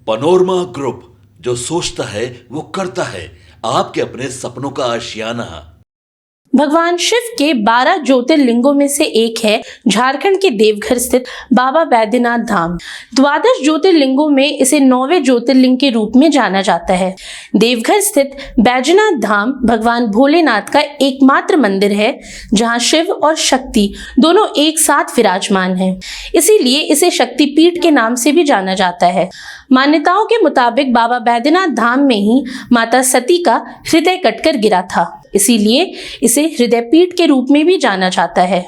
Panorama group, जो सोचता है वो करता है। आपके अपने सपनों का आशियाना। भगवान शिव के 12 ज्योतिर्लिंगों में से एक है झारखंड के देवघर स्थित बाबा बैद्यनाथ धाम। 12 ज्योतिर्लिंगों में इसे 9वें ज्योतिर्लिंग के रूप में जाना जाता है। देवघर स्थित बैजनाथ धाम भगवान भोलेनाथ का एकमात्र मंदिर है जहां शिव और शक्ति दोनों एक साथ विराजमान हैं। इसीलिए इसे शक्तिपीठ के नाम से भी जाना जाता है। मान्यताओं के मुताबिक बाबा बैद्यनाथ धाम में ही माता सती का हृदय कटकर गिरा था, इसीलिए इसे हृदय पीठ के रूप में भी जाना जाता है।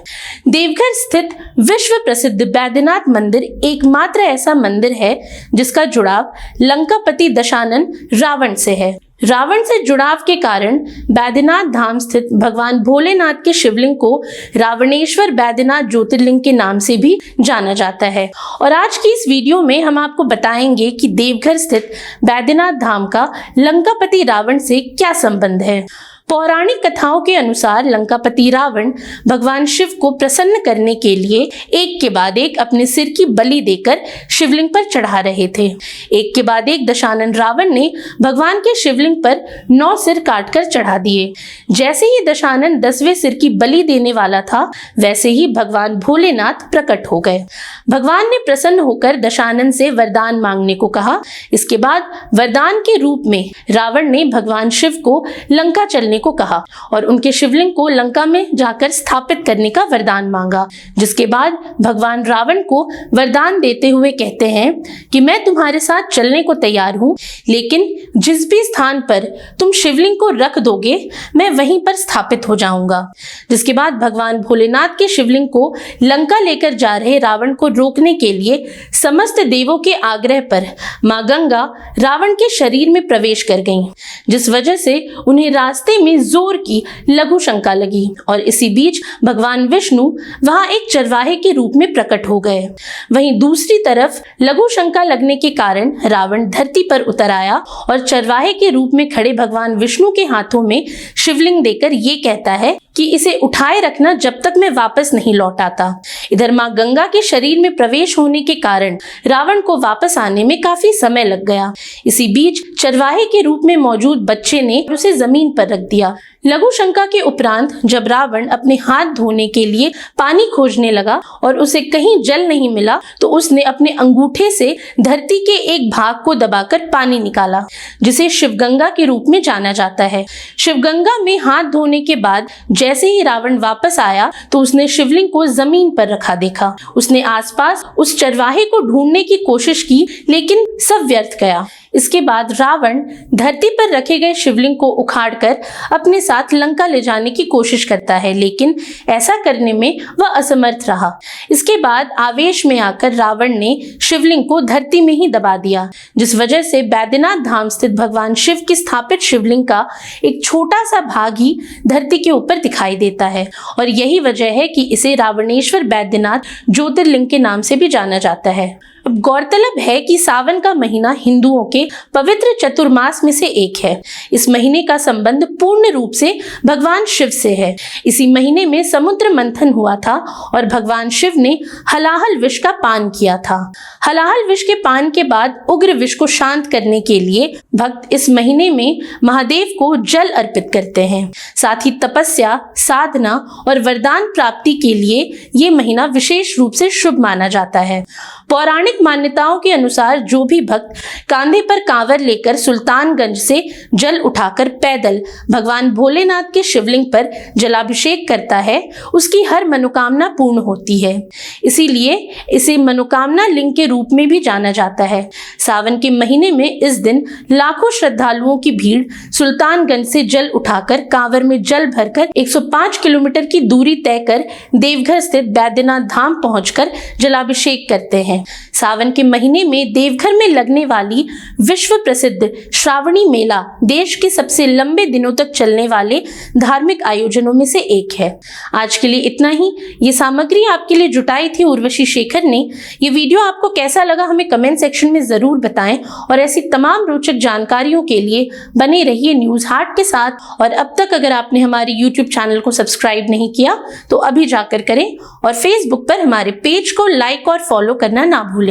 देवघर स्थित विश्व प्रसिद्ध बैद्यनाथ मंदिर एकमात्र ऐसा मंदिर है जिसका जुड़ाव लंकापति दशानन रावण से है। रावण से जुड़ाव के कारण बैद्यनाथ धाम स्थित भगवान भोलेनाथ के शिवलिंग को रावणेश्वर बैद्यनाथ ज्योतिर्लिंग के नाम से भी जाना जाता है। और आज की इस वीडियो में हम आपको बताएंगे कि देवघर स्थित बैद्यनाथ धाम का लंकापति रावण से क्या संबंध है। पौराणिक कथाओं के अनुसार लंकापति रावण भगवान शिव को प्रसन्न करने के लिए एक के बाद एक अपने सिर की बलि देकर शिवलिंग पर चढ़ा रहे थे। एक के बाद एक दशानन रावण ने भगवान के शिवलिंग पर 9 सिर काटकर चढ़ा दिए। जैसे ही दशानन 10वें सिर की बलि देने वाला था, वैसे ही भगवान भोलेनाथ प्रकट हो गए। भगवान ने प्रसन्न होकर दशानन से वरदान मांगने को कहा। इसके बाद वरदान के रूप में रावण ने भगवान शिव को लंका चलने को कहा और उनके शिवलिंग को लंका में जाकर स्थापित करने का वरदान मांगा। जिसके बाद भगवान रावण को वरदान देते हुए कहते हैं कि मैं तुम्हारे साथ चलने को तैयार हूं, लेकिन जिस भी स्थान पर तुम शिवलिंग को रख दोगे मैं वहीं पर स्थापित हो जाऊंगा। जिसके बाद भगवान भोलेनाथ के शिवलिंग को लंका लेकर जा रहे रावण को रोकने के लिए समस्त देवों के आग्रह पर मां गंगा रावण के शरीर में प्रवेश कर गईं, जिस वजह से उन्हें रास्ते में जोर की लघु शंका लगी और इसी बीच भगवान विष्णु वहां एक चरवाहे के रूप में प्रकट हो गए। वहीं दूसरी तरफ लघु शंका लगने के कारण रावण धरती पर उतर आया और चरवाहे के रूप में खड़े भगवान विष्णु के हाथों में शिवलिंग देकर ये कहता है कि इसे उठाए रखना जब तक मैं वापस नहीं लौट आता। इधर मां गंगा के शरीर में प्रवेश होने के कारण रावण को वापस आने में काफी समय लग गया। इसी बीच चरवाहे के रूप में मौजूद बच्चे ने उसे जमीन पर रख दिया। लघु शंका के उपरांत जब रावण अपने हाथ धोने के लिए पानी खोजने लगा और उसे कहीं जल नहीं मिला, तो उसने अपने अंगूठे से धरती के एक भाग को दबाकर पानी निकाला, जिसे शिवगंगा के रूप में जाना जाता है। शिवगंगा में हाथ धोने के बाद जैसे ही रावण वापस आया तो उसने शिवलिंग को जमीन पर रखा देखा। उसने आसपास उस चरवाहे को ढूंढने की कोशिश की, लेकिन सब व्यर्थ गया। इसके बाद रावण धरती पर रखे गए शिवलिंग को उखाड़कर अपने साथ लंका ले जाने की कोशिश करता है, लेकिन ऐसा करने में वह असमर्थ रहा। इसके बाद आवेश में आकर रावण ने शिवलिंग को धरती में ही दबा दिया, जिस वजह से बैद्यनाथ धाम स्थित भगवान शिव की स्थापित शिवलिंग का एक छोटा सा भाग ही धरती के ऊपर दिखाई देता है। और यही वजह है कि इसे रावणेश्वर बैद्यनाथ ज्योतिर्लिंग के नाम से भी जाना जाता है। अब गौरतलब है कि सावन का महीना हिंदुओं के पवित्र चतुर्मास में से एक है। इस महीने का संबंध पूर्ण रूप से भगवान शिव से है। इसी महीने में समुद्र मंथन हुआ था और भगवान शिव ने हलाहल विष का पान किया था। हलाहल विष के पान के बाद उग्र विष को शांत करने के लिए भक्त इस महीने में महादेव को जल अर्पित करते हैं। साथ ही तपस्या, साधना और वरदान प्राप्ति के लिए ये महीना विशेष रूप से शुभ माना जाता है। पौराणिक मान्यताओं के अनुसार जो भी भक्त कांधे पर कांवर लेकर सुल्तानगंज से जल उठाकर पैदल भगवान भोलेनाथ के शिवलिंग पर जलाभिषेक करता है, उसकी हर मनोकामना पूर्ण होती है। इसीलिए इसे मनोकामना लिंग के रूप में भी जाना जाता है। सावन के महीने में इस दिन लाखों श्रद्धालुओं की भीड़ सुल्तानगंज से जल उठाकर कांवर में जल भरकर 105 किलोमीटर की दूरी तय कर देवघर स्थित बैद्यनाथ धाम पहुंचकर जलाभिषेक करते हैं। सावन के महीने में देवघर में लगने वाली विश्व प्रसिद्ध श्रावणी मेला देश के सबसे लंबे दिनों तक चलने वाले धार्मिक आयोजनों में से एक है। आज के लिए इतना ही। ये सामग्री आपके लिए जुटाई थी उर्वशी शेखर ने। ये वीडियो आपको कैसा लगा हमें कमेंट सेक्शन में जरूर बताएं और ऐसी तमाम रोचक जानकारियों के लिए बने रहिए न्यूज हाट के साथ। और अब तक अगर आपने हमारे YouTube चैनल को सब्सक्राइब नहीं किया तो अभी जाकर करें और फेसबुक पर हमारे पेज को लाइक और फॉलो करना ना भूलें।